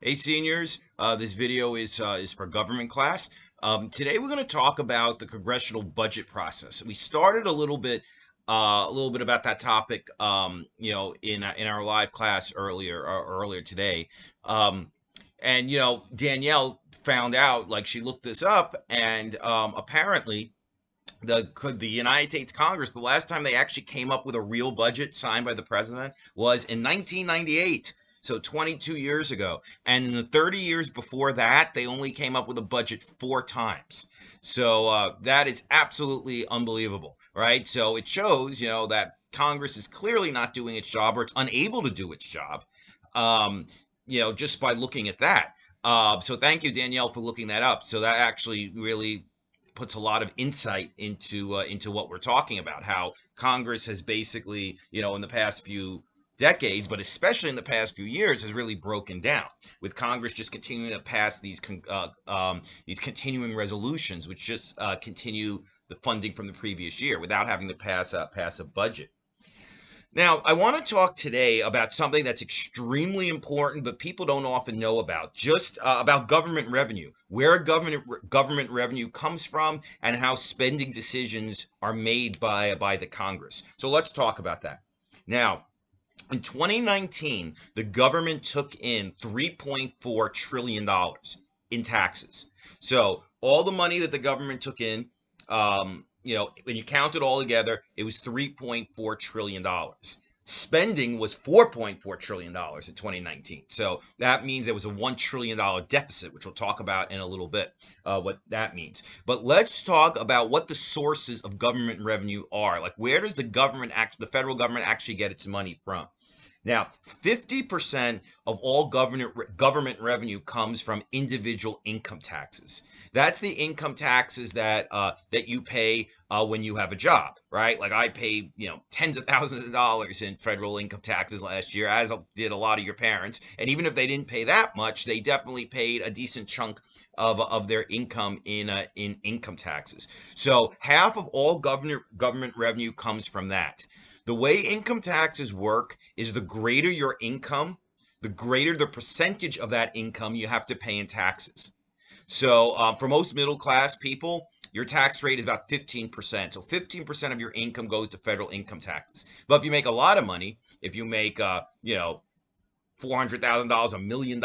Hey seniors, this video is for government class. Today we're going to talk about the congressional budget process. We started a little bit about that topic, in our live class earlier today. Um, and Danielle found out, like she looked this up, and apparently the United States Congress, the last time they actually came up with a real budget signed by the president was in 1998. So 22 years ago. And in the 30 years before that, they only came up with a budget four times. So that is absolutely unbelievable, right? So it shows, that Congress is clearly not doing its job, or it's unable to do its job, um, just by looking at that. So thank you, Danielle, for looking that up. So that actually really puts a lot of insight into what we're talking about. How Congress has basically, in the past few decades, but especially in the past few years, has really broken down. With Congress just continuing to pass these continuing resolutions, which just continue the funding from the previous year without having to pass a budget. Now, I want to talk today about something that's extremely important, but people don't often know about, just about government revenue, where government revenue comes from, and how spending decisions are made by the Congress. So let's talk about that. Now, in 2019, the government took in $3.4 trillion in taxes. So all the money that the government took in, when you count it all together, it was $3.4 trillion. Spending was $4.4 trillion in 2019. So that means there was a $1 trillion deficit, which we'll talk about in a little bit, what that means. But let's talk about what the sources of government revenue are. Like, where does the federal government actually get its money from? Now, 50% of all government revenue comes from individual income taxes. That's the income taxes that you pay when you have a job, right? Like I paid, tens of thousands of dollars in federal income taxes last year, as did a lot of your parents. And even if they didn't pay that much, they definitely paid a decent chunk of their income in income taxes. So half of all government revenue comes from that. The way income taxes work is the greater your income, the greater the percentage of that income you have to pay in taxes. So for most middle class people, your tax rate is about 15%. So 15% of your income goes to federal income taxes. But if you make a lot of money, if you make, $400,000, $1 million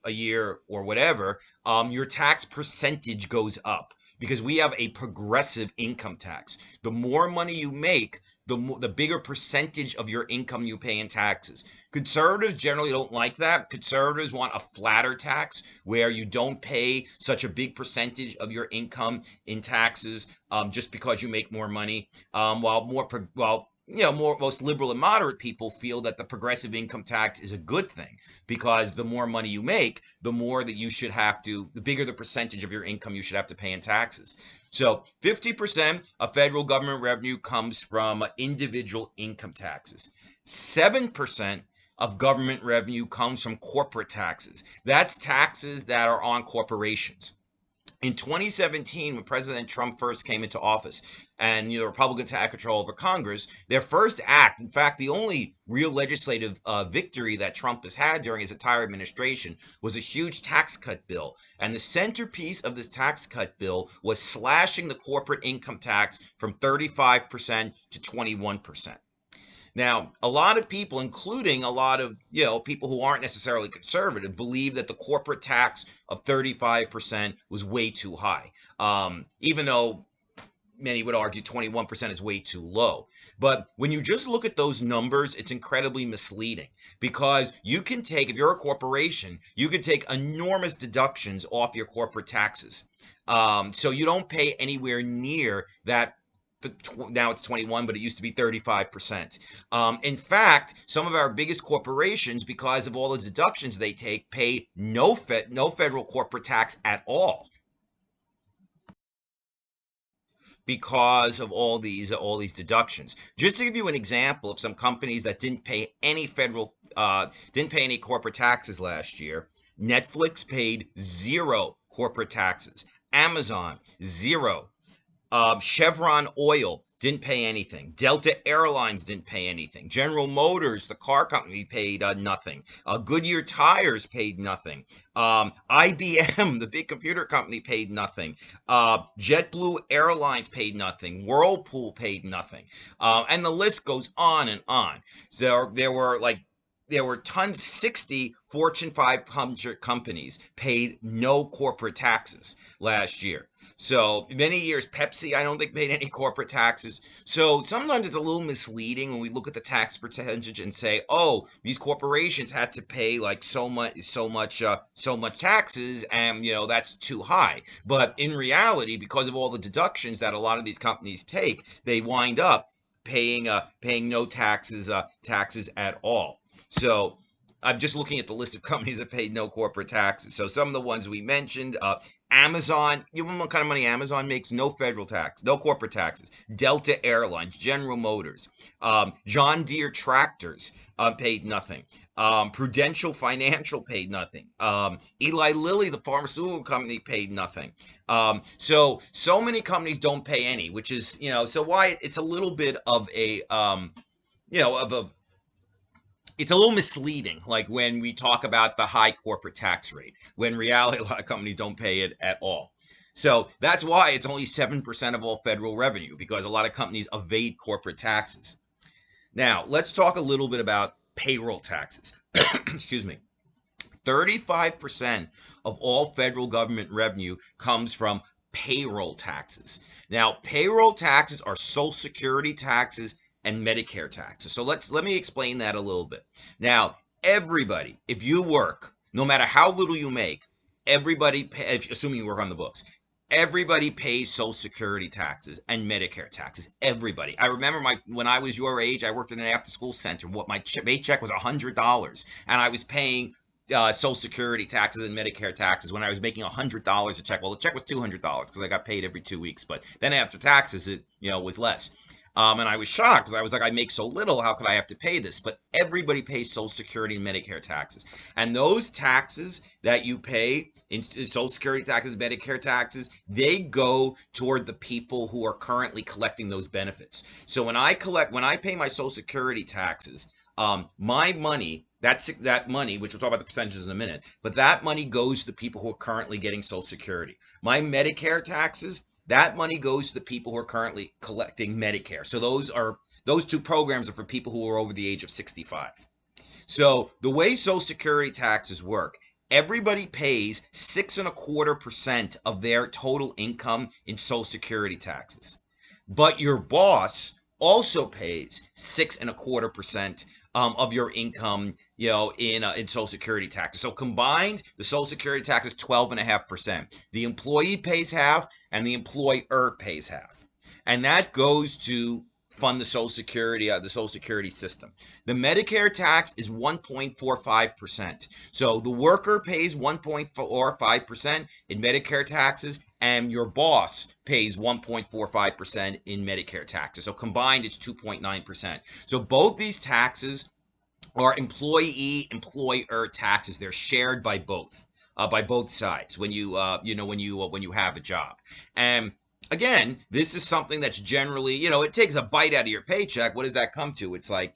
a year, or whatever, your tax percentage goes up because we have a progressive income tax. The more money you make, the bigger percentage of your income you pay in taxes. Conservatives generally don't like that. Conservatives want a flatter tax where you don't pay such a big percentage of your income in taxes, just because you make more money. While most liberal and moderate people feel that the progressive income tax is a good thing because the more money you make, the more that the bigger the percentage of your income you should have to pay in taxes. So 50% of federal government revenue comes from individual income taxes. 7% of government revenue comes from corporate taxes. That's taxes that are on corporations. In 2017, when President Trump first came into office and the Republicans had control over Congress, their first act, in fact, the only real legislative victory that Trump has had during his entire administration, was a huge tax cut bill. And the centerpiece of this tax cut bill was slashing the corporate income tax from 35% to 21%. Now, a lot of people, including a lot of people who aren't necessarily conservative, believe that the corporate tax of 35% was way too high. Even though many would argue 21% is way too low. But when you just look at those numbers, it's incredibly misleading because if you're a corporation, you can take enormous deductions off your corporate taxes. So you don't pay anywhere near that. Now it's 21, but it used to be 35%. In fact, some of our biggest corporations, because of all the deductions they take, pay no federal corporate tax at all because of all these deductions. Just to give you an example of some companies that didn't pay any corporate taxes last year. Netflix paid zero corporate taxes. Amazon, zero. Chevron Oil didn't pay anything. Delta Airlines didn't pay anything. General Motors, the car company, paid nothing. Goodyear Tires paid nothing. IBM, the big computer company, paid nothing. JetBlue Airlines paid nothing. Whirlpool paid nothing. And the list goes on and on. So there were tons, 60 Fortune 500 companies paid no corporate taxes last year. So many years, Pepsi, I don't think paid any corporate taxes. So sometimes it's a little misleading when we look at the tax percentage and say, oh, these corporations had to pay like so much taxes, and that's too high. But in reality, because of all the deductions that a lot of these companies take, they wind up paying no taxes at all. So I'm just looking at the list of companies that paid no corporate taxes. So some of the ones we mentioned, Amazon, you know what kind of money Amazon makes? No federal tax, no corporate taxes. Delta Airlines, General Motors, John Deere Tractors paid nothing. Prudential Financial paid nothing. Eli Lilly, the pharmaceutical company, paid nothing. So many companies don't pay any, which is, so why it's a little bit of a, it's a little misleading, like when we talk about the high corporate tax rate, when in reality a lot of companies don't pay it at all. So that's why it's only 7% of all federal revenue, because a lot of companies evade corporate taxes. Now, let's talk a little bit about payroll taxes. Excuse me. 35% of all federal government revenue comes from payroll taxes. Now, payroll taxes are Social Security taxes and Medicare taxes. So let me explain that a little bit. Now, everybody, if you work, no matter how little you make, everybody, assuming you work on the books, everybody pays Social Security taxes and Medicare taxes. Everybody. I remember when I was your age, I worked in an after-school center. What my paycheck was $100, and I was paying Social Security taxes and Medicare taxes when I was making $100 a check. Well, the check was $200 because I got paid every 2 weeks, but then after taxes, it was less. And I was shocked because I was like, I make so little, how could I have to pay this? But everybody pays Social Security and Medicare taxes. And those taxes that you pay in Social Security taxes, Medicare taxes, they go toward the people who are currently collecting those benefits. So when I pay my Social Security taxes, my money, that money, which we'll talk about the percentages in a minute, but that money goes to the people who are currently getting Social Security. My Medicare taxes, that money goes to the people who are currently collecting Medicare. So those two programs are for people who are over the age of 65. So the way Social Security taxes work, everybody pays 6.25% of their total income in Social Security taxes. But your boss also pays 6.25% of your income, in Social Security taxes. So combined, the Social Security tax is 12.5%. The employee pays half, and the employer pays half, and that goes to fund the Social Security system. The Medicare tax is 1.45%. So the worker pays 1.45% in Medicare taxes, and your boss pays 1.45% in Medicare taxes. So combined, it's 2.9%. So both these taxes are employer taxes. They're shared by both sides when you have a job. And again, this is something that's generally, it takes a bite out of your paycheck. What does that come to? It's like,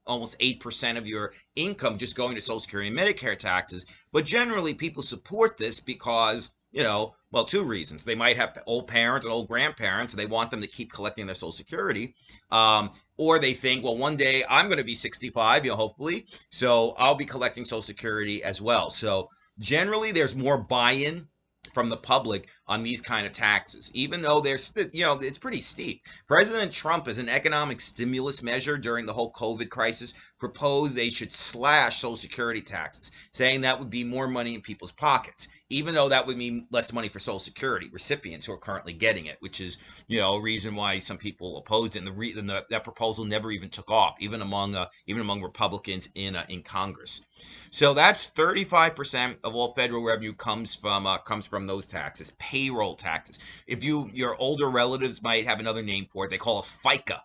almost 8% of your income just going to Social Security and Medicare taxes. But generally, people support this because, two reasons. They might have old parents and old grandparents, and they want them to keep collecting their Social Security. Or they think, well, one day I'm going to be 65, hopefully, so I'll be collecting Social Security as well. So generally, there's more buy-in from the public on these kind of taxes, even though it's pretty steep. President Trump, as an economic stimulus measure during the whole COVID crisis, proposed they should slash Social Security taxes, saying that would be more money in people's pockets, even though that would mean less money for Social Security recipients who are currently getting it, which is, a reason why some people opposed it. And that proposal never even took off, even among Republicans in Congress. So that's 35% of all federal revenue comes from those taxes. Payroll taxes. If your older relatives might have another name for it, they call it FICA.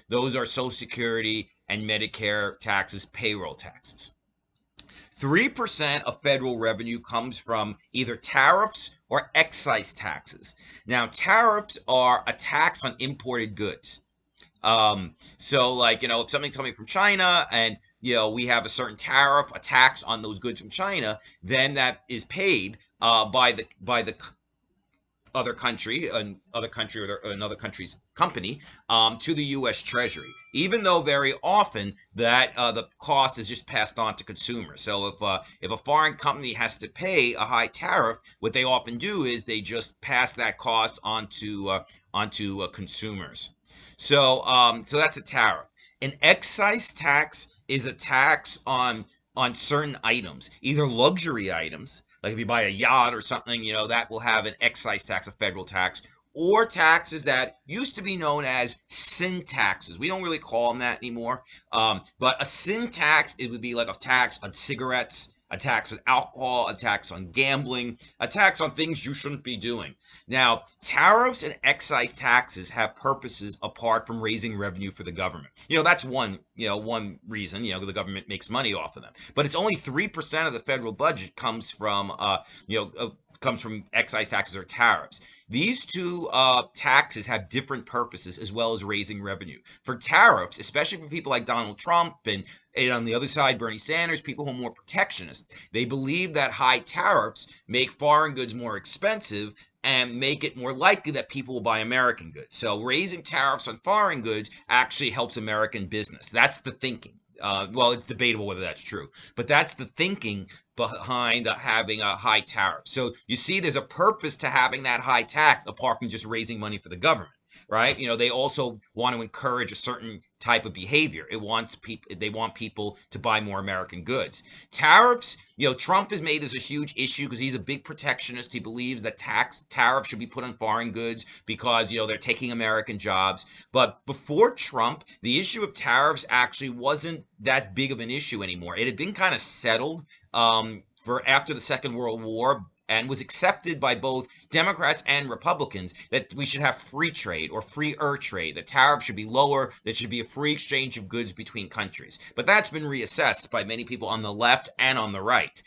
Those are Social Security and Medicare taxes, payroll taxes. 3% of federal revenue comes from either tariffs or excise taxes. Now, tariffs are a tax on imported goods. So like, if something's coming from China and, we have a certain tariff, a tax on those goods from China, then that is paid by the other country, or another country's company, to the U.S. Treasury, even though very often that the cost is just passed on to consumers. So if a foreign company has to pay a high tariff, what they often do is they just pass that cost onto consumers. So that's a tariff. An excise tax is a tax on certain items, either luxury items, like if you buy a yacht or something, that will have an excise tax, a federal tax, or taxes that used to be known as sin taxes. We don't really call them that anymore. But a sin tax, it would be like a tax on cigarettes, a tax on alcohol, a tax on gambling, a tax on things you shouldn't be doing. Now, tariffs and excise taxes have purposes apart from raising revenue for the government. That's one reason, the government makes money off of them. But it's only 3% of the federal budget comes from excise taxes or tariffs. These two taxes have different purposes as well as raising revenue. For tariffs, especially for people like Donald Trump and on the other side, Bernie Sanders, people who are more protectionist, they believe that high tariffs make foreign goods more expensive and make it more likely that people will buy American goods. So raising tariffs on foreign goods actually helps American business. That's the thinking. Well, it's debatable whether that's true, but that's the thinking behind having a high tariff. So you see, there's a purpose to having that high tax apart from just raising money for the government, right? They also want to encourage a certain type of behavior. They want people to buy more American goods. Tariffs, Trump has made this a huge issue because he's a big protectionist. He believes that tariffs should be put on foreign goods because, they're taking American jobs. But before Trump, the issue of tariffs actually wasn't that big of an issue anymore. It had been kind of settled for after the Second World War, and was accepted by both Democrats and Republicans that we should have free trade or freer trade. The tariff should be lower. There should be a free exchange of goods between countries. But that's been reassessed by many people on the left and on the right,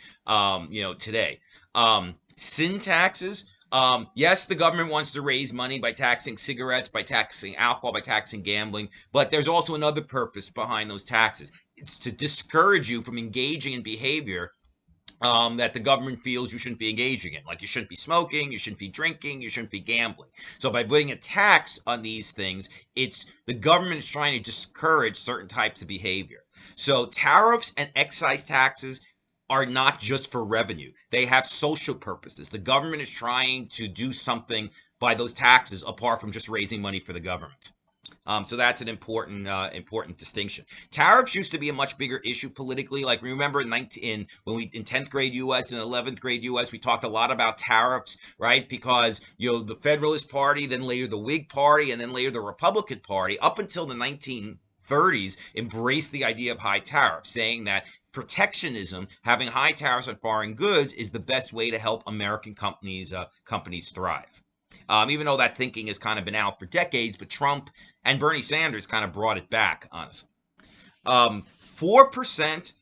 today. Sin taxes. Yes, the government wants to raise money by taxing cigarettes, by taxing alcohol, by taxing gambling, but there's also another purpose behind those taxes. It's to discourage you from engaging in behavior that the government feels you shouldn't be engaging in. Like you shouldn't be smoking, you shouldn't be drinking, you shouldn't be gambling. So by putting a tax on these things, the government is trying to discourage certain types of behavior. So tariffs and excise taxes are not just for revenue. They have social purposes. The government is trying to do something by those taxes apart from just raising money for the government. So that's an important distinction. Tariffs used to be a much bigger issue politically. Like remember in 10th grade U.S. and 11th grade U.S. we talked a lot about tariffs, right? Because the Federalist Party, then later the Whig Party, and then later the Republican Party, up until the 1930s, embraced the idea of high tariffs, saying that protectionism, having high tariffs on foreign goods, is the best way to help American companies thrive. Even though that thinking has kind of been out for decades, but Trump and Bernie Sanders kind of brought it back, honestly. 4%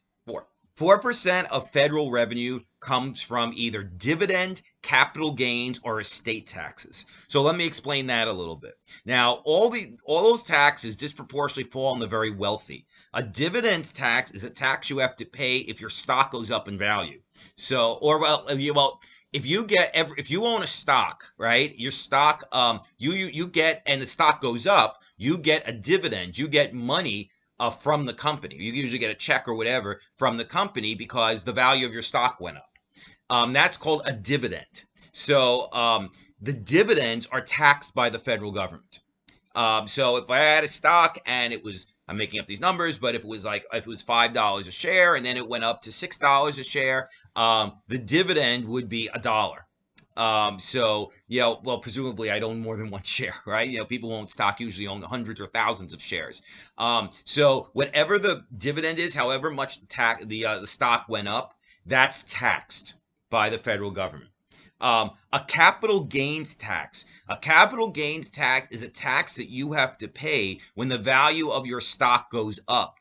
of federal revenue comes from either dividend, capital gains, or estate taxes. So let me explain that a little bit. Now, all those taxes disproportionately fall on the very wealthy. A dividend tax is a tax you have to pay if your stock goes up in value. If you own a stock, right, your stock, you get, and the stock goes up, you get a dividend, you get money from the company. You usually get a check or whatever from the company because the value of your stock went up. That's called a dividend. So the dividends are taxed by the federal government. So if I had a stock and I'm making up these numbers, but if it was $5 a share and then it went up to $6 a share, the dividend would be $1. Presumably I'd own more than one share, right? People who own stock usually own hundreds or thousands of shares. So whatever the dividend is, however much the stock went up, that's taxed by the federal government. A capital gains tax. A capital gains tax is a tax that you have to pay when the value of your stock goes up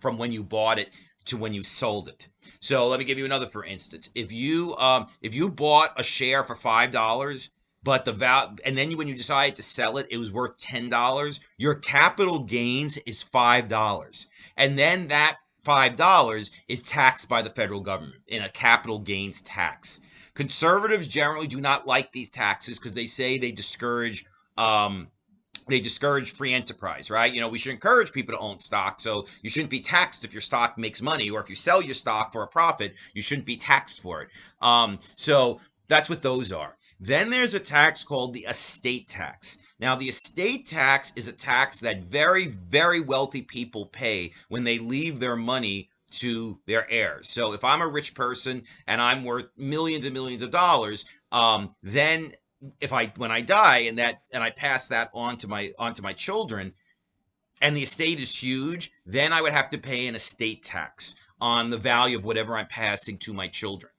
from when you bought it to when you sold it. So let me give you another for instance. If you bought a share for $5, but the value, and then when you decided to sell it, it was worth $10, your capital gains is $5. And then that $5 is taxed by the federal government in a capital gains tax. Conservatives generally do not like these taxes because they say um, they discourage free enterprise, right? We should encourage people to own stock. So you shouldn't be taxed if your stock makes money, or if you sell your stock for a profit, you shouldn't be taxed for it. So that's what those are. Then there's a tax called the estate tax. Now, the estate tax is a tax that very, very wealthy people pay when they leave their money to their heirs. So if I'm a rich person and I'm worth millions and millions of dollars, then if when I die and I pass that on to my children, and the estate is huge, then I would have to pay an estate tax on the value of whatever I'm passing to my children.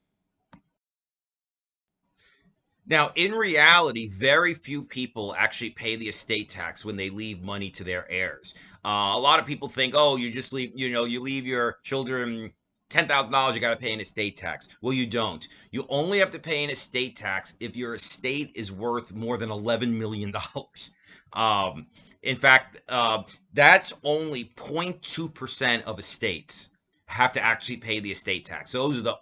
Now, in reality, very few people actually pay the estate tax when they leave money to their heirs. A lot of people think, oh, you just leave, you leave your children $10,000, you got to pay an estate tax. Well, you don't. You only have to pay an estate tax if your estate is worth more than $11 million. In fact, that's only 0.2% of estates have to actually pay the estate tax. So those are the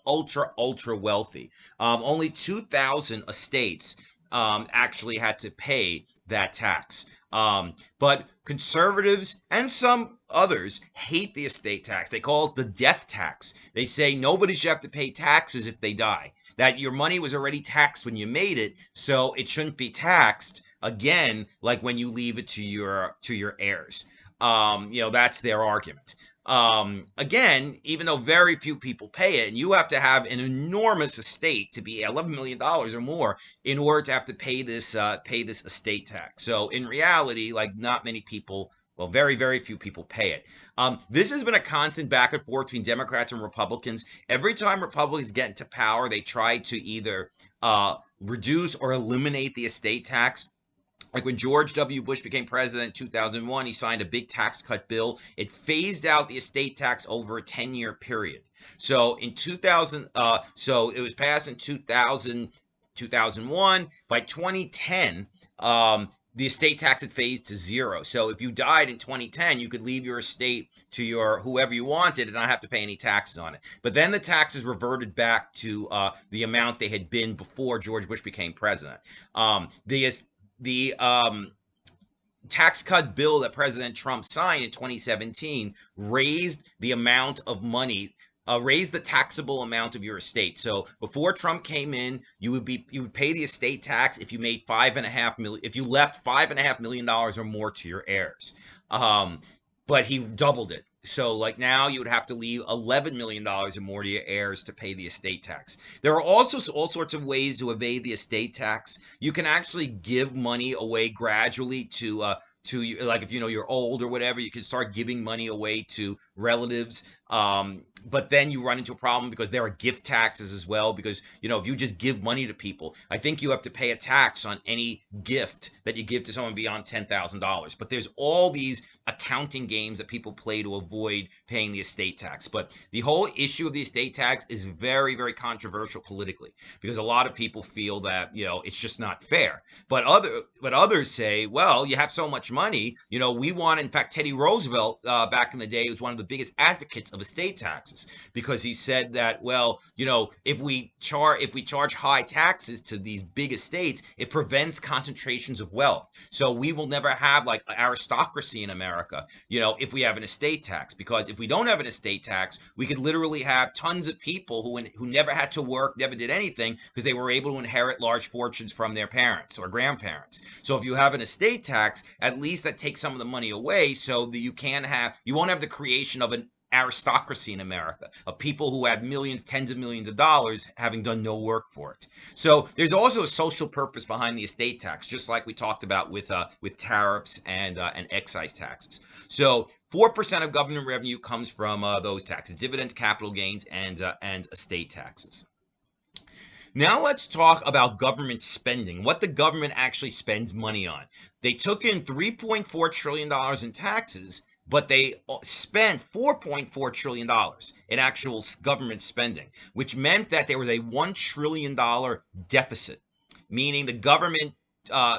ultra wealthy. Only 2,000 estates actually had to pay that tax. But conservatives and some others hate the estate tax. They call it the death tax. They say nobody should have to pay taxes if they die. That your money was already taxed when you made it, so it shouldn't be taxed again, like when you leave it to your heirs. That's their argument. Again, even though very few people pay it, and you have to have an enormous estate to be $11 million or more in order to have to pay this estate tax. So in reality, like not many people, well, very, very few people pay it. This has been a constant back and forth between Democrats and Republicans. Every time Republicans get into power, they try to either reduce or eliminate the estate tax. Like when George W. Bush became president in 2001, he signed a big tax cut bill. It phased out the estate tax over a 10-year period. So in 2000, so it was passed in 2001. By 2010, the estate tax had phased to zero. So if you died in 2010, you could leave your estate to your whoever you wanted and not have to pay any taxes on it. But then the taxes reverted back to the amount they had been before George Bush became president. The tax cut bill that President Trump signed in 2017 raised the amount of money, raised the taxable amount of your estate. So before Trump came in, you would pay the estate tax if you made $5.5 million, if you left $5.5 million or more to your heirs. But he doubled it. So like now you would have to leave $11 million or more to your heirs to pay the estate tax. There are also all sorts of ways to evade the estate tax. You can actually give money away gradually to like if you're old or whatever, you can start giving money away to relatives. But then you run into a problem because there are gift taxes as well. Because if you just give money to people, I think you have to pay a tax on any gift that you give to someone beyond $10,000. But there's all these accounting games that people play to avoid paying the estate tax. But the whole issue of the estate tax is very, very controversial politically because a lot of people feel that it's just not fair. But others say, well, you have so much money. We want. In fact, Teddy Roosevelt back in the day was one of the biggest advocates of estate taxes because he said that, well, if we charge high taxes to these big estates, it prevents concentrations of wealth. So we will never have like aristocracy in America, if we have an estate tax, because if we don't have an estate tax, we could literally have tons of people who never had to work, never did anything because they were able to inherit large fortunes from their parents or grandparents. So if you have an estate tax, at least that takes some of the money away so that you won't have the creation of an aristocracy in America of people who have millions, tens of millions of dollars having done no work for it. So there's also a social purpose behind the estate tax, just like we talked about with tariffs and excise taxes. So 4% of government revenue comes from those taxes: dividends, capital gains, and estate taxes. Now let's talk about government spending, what the government actually spends money on. They took in $3.4 trillion in taxes, but they spent $4.4 trillion in actual government spending, which meant that there was a $1 trillion deficit, meaning the government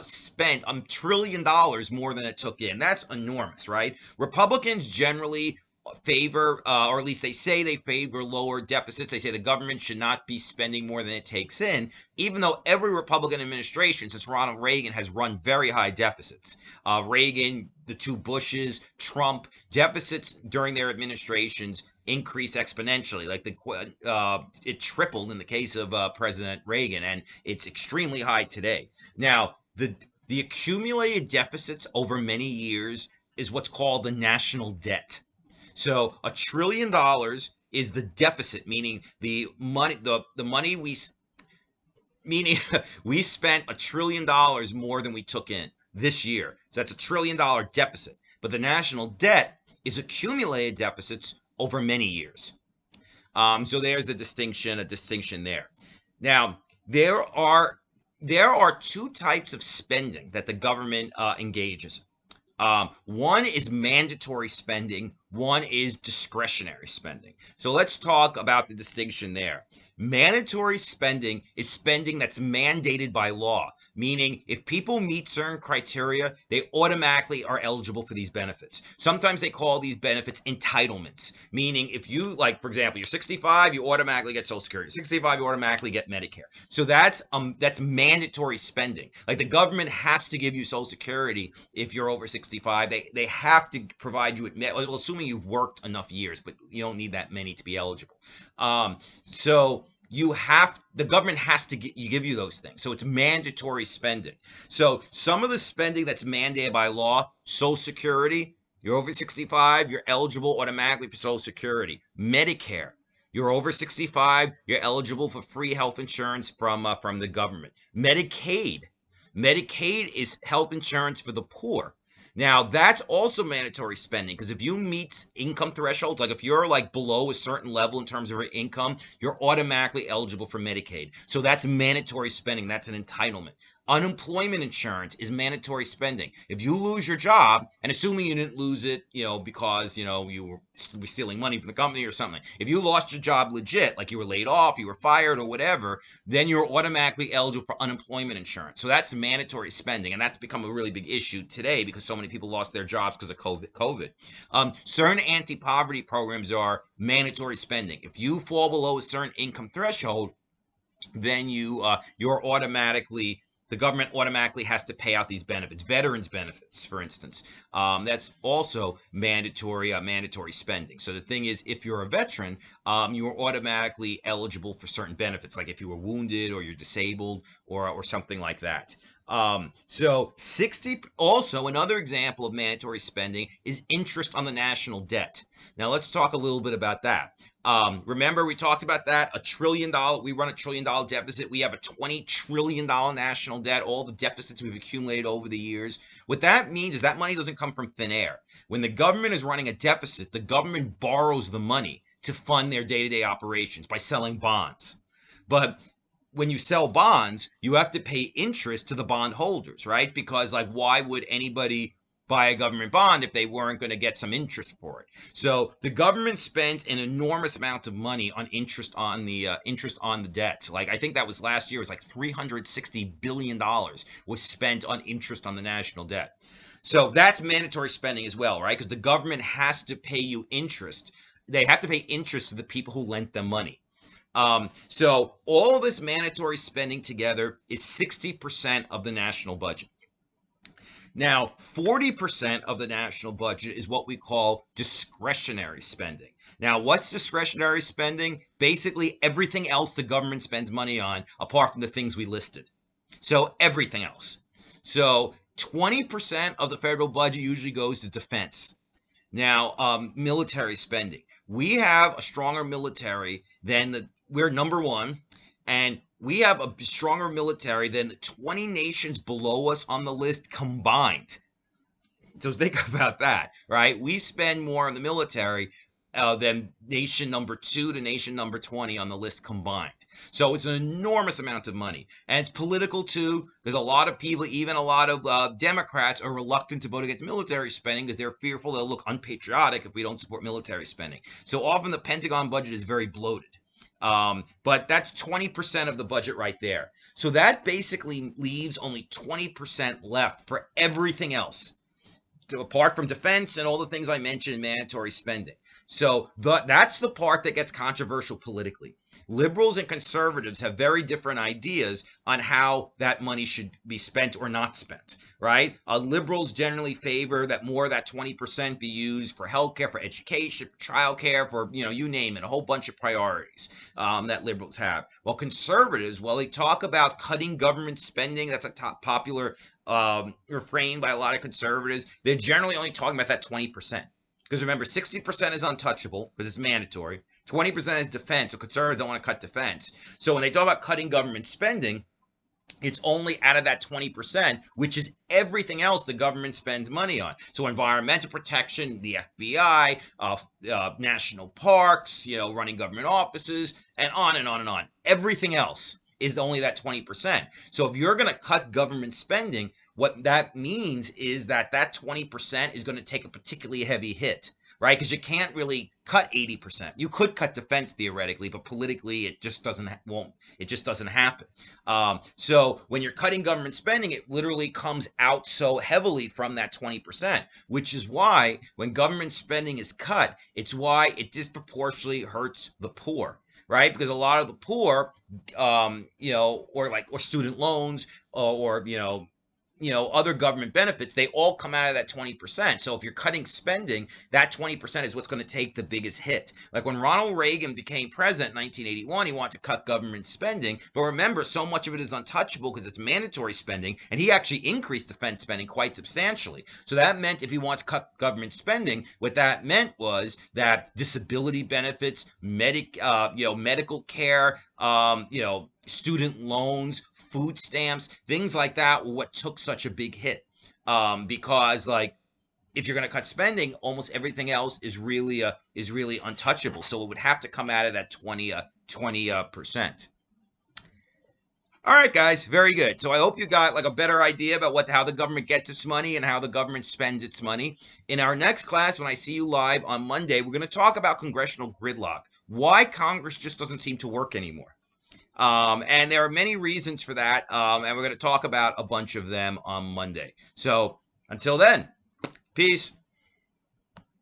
spent $1 trillion more than it took in. That's enormous, right? Republicans generally favor, or at least they say they favor lower deficits. They say the government should not be spending more than it takes in, even though every Republican administration since Ronald Reagan has run very high deficits. Reagan, the two Bushes, Trump, deficits during their administrations increased exponentially. Like it tripled in the case of President Reagan, and it's extremely high today. Now, the accumulated deficits over many years is what's called the national debt. So $1 trillion is the deficit, meaning the money, the money meaning we spent $1 trillion more than we took in this year. So that's $1 trillion deficit. But the national debt is accumulated deficits over many years. So there's a distinction there. Now, there are two types of spending that the government engages. One is mandatory spending. One is discretionary spending. So let's talk about the distinction there. Mandatory spending is spending that's mandated by law, meaning if people meet certain criteria, they automatically are eligible for these benefits. Sometimes they call these benefits entitlements, meaning if you, like, for example, you're 65, you automatically get Social Security. 65, you automatically get Medicare. So that's mandatory spending. Like, the government has to give you Social Security if you're over 65. They have to provide you with, well, assuming you've worked enough years, but you don't need that many to be eligible. So the government has to give you those things. So it's mandatory spending. So some of the spending that's mandated by law, Social Security, you're over 65, you're eligible automatically for Social Security. Medicare, you're over 65, you're eligible for free health insurance from the government. Medicaid is health insurance for the poor. Now, that's also mandatory spending, because if you meet income thresholds, like if you're like below a certain level in terms of your income, you're automatically eligible for Medicaid. So that's mandatory spending. That's an entitlement. Unemployment insurance is mandatory spending. If you lose your job, and assuming you didn't lose it, because, you were stealing money from the company or something. If you lost your job legit, like you were laid off, you were fired or whatever, then you're automatically eligible for unemployment insurance. So that's mandatory spending. And that's become a really big issue today because so many people lost their jobs because of COVID. Certain anti-poverty programs are mandatory spending. If you fall below a certain income threshold, then you're automatically, the government automatically has to pay out these benefits. Veterans benefits, for instance, that's also mandatory spending. So the thing is, if you're a veteran, you're automatically eligible for certain benefits, like if you were wounded or you're disabled or something like that. Also another example of mandatory spending is interest on the national debt. Now let's talk a little bit about that. Remember, we talked about that, $1 trillion, we run $1 trillion deficit. We have a $20 trillion national debt, all the deficits we've accumulated over the years. What that means is that money doesn't come from thin air. When the government is running a deficit, the government borrows the money to fund their day-to-day operations by selling bonds. But when you sell bonds, you have to pay interest to the bond holders, right? Because, like, why would anybody buy a government bond if they weren't going to get some interest for it? So the government spends an enormous amount of money on interest on the debt. Like, I think that was last year, it was like $360 billion was spent on interest on the national debt. So that's mandatory spending as well, right? Because the government has to pay you interest. They have to pay interest to the people who lent them money. So all of this mandatory spending together is 60% of the national budget. Now, 40% of the national budget is what we call discretionary spending. Now, what's discretionary spending? Basically, everything else the government spends money on, apart from the things we listed. So everything else. So 20% of the federal budget usually goes to defense. Now, military spending. We have a stronger military than we're number one, and we have a stronger military than the 20 nations below us on the list combined. So think about that, right? We spend more on the military than nation number 2 to nation number 20 on the list combined. So it's an enormous amount of money. And it's political too, because a lot of people, even a lot of Democrats, are reluctant to vote against military spending because they're fearful they'll look unpatriotic if we don't support military spending. So often the Pentagon budget is very bloated. But that's 20% of the budget right there. So that basically leaves only 20% left for everything else, apart from defense and all the things I mentioned, mandatory spending. So that's the part that gets controversial politically. Liberals and conservatives have very different ideas on how that money should be spent or not spent, right? Liberals generally favor that more of that 20% be used for healthcare, for education, for childcare, for, you name it, a whole bunch of priorities that liberals have. While conservatives, while they talk about cutting government spending, that's a top popular refrain by a lot of conservatives, they're generally only talking about that 20%. Because remember, 60% is untouchable because it's mandatory. 20% is defense, so conservatives don't want to cut defense. So when they talk about cutting government spending, it's only out of that 20%, which is everything else the government spends money on. So environmental protection, the FBI, national parks, running government offices, and on and on and on. Everything else is only that 20%. So if you're going to cut government spending, what that means is that 20% is going to take a particularly heavy hit, right? Because you can't really cut 80%. You could cut defense theoretically, but politically it just doesn't happen. So when you're cutting government spending, it literally comes out so heavily from that 20%, which is why when government spending is cut, it's why it disproportionately hurts the poor. Right, because a lot of the poor, or student loans, or other government benefits, they all come out of that 20%. So if you're cutting spending, that 20% is what's going to take the biggest hit. Like when Ronald Reagan became president in 1981, he wanted to cut government spending. But remember, so much of it is untouchable because it's mandatory spending. And he actually increased defense spending quite substantially. So that meant if he wanted to cut government spending, what that meant was that disability benefits, medical care, student loans, food stamps, things like that were what took such a big hit. Because if you're going to cut spending, almost everything else is really untouchable. So it would have to come out of that 20%. All right, guys, very good. So I hope you got a better idea about how the government gets its money and how the government spends its money. In our next class, when I see you live on Monday, we're going to talk about congressional gridlock, why Congress just doesn't seem to work anymore. And there are many reasons for that, and we're going to talk about a bunch of them on Monday. So until then, peace.